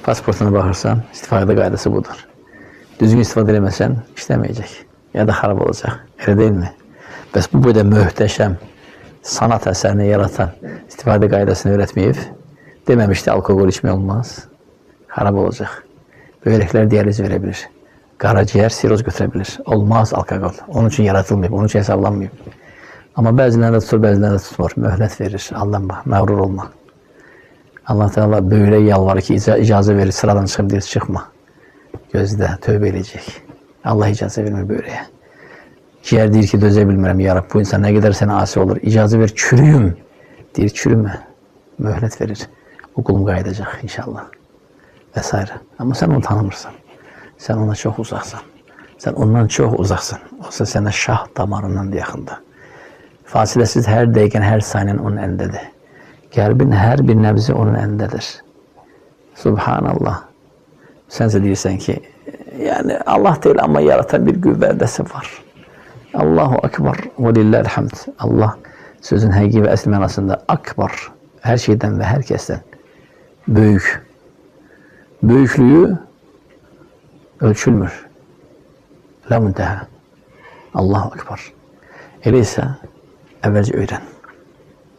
Pasportuna baxırsan, istifadə qaydası budur. Düzgün istifadə eləməsən, işləməyəcək. Ya da xarab olacaq. Elə deyilmi? Bəs bu boyda möhtəşəm sanat əsərini yaratan istifadə qaydasını öyrətməyib, deməmişdi alkoqol içmək olmaz. Xarab olacaq. Böyrəklər dializ verə bilir. Qaraciyər siroz götürə bilir. Olmaz alkoqol. Onun üçün yaratılmayıb, onun üçün hesablanmayıb. Amma bəzilərində tutur, bəzilərində tutmur. Möhlət verir. Aldanma, məğrur olma. Allah Teala böyle yalvarır ki icazə verir, sıradan çıxıb deyir, çıxma. Gözlə, tövbə edəcək. Allah icazə vermir böyləyə. Ciğer deyir ki dözə bilmirəm ya Rab, bu insan nə qədər sənə asi olur. İcazə ver, çürüyüm. Deyir, çürümə. Möhlət verir. Bu qulum qayıdacaq inşallah. Və s. Amma sən onu tanımırsan. Sən ona çox uzaqsan. Sən ondan çox uzaqsan. Olsa sənə şah damarından yaxında. Fasiləsiz hər dəqiqən, hər saniyen onun əlindədir. Qəlbin hər bir nəbzi onun əlindədir. Subhanallah. Sənsə deyirsən ki, yəni Allah deyil amma yaratan bir qüvvədəsi var. Allahu Akbar və lilləhil hamd. Allah sözün həqiqi və əsl mənasında akbar, hər şeydən və hər kəsdən böyük. Böyüklüyü ölçülmür. La müntəhə. Allahu Akbar. Elə isə əvvəlcə öyrən.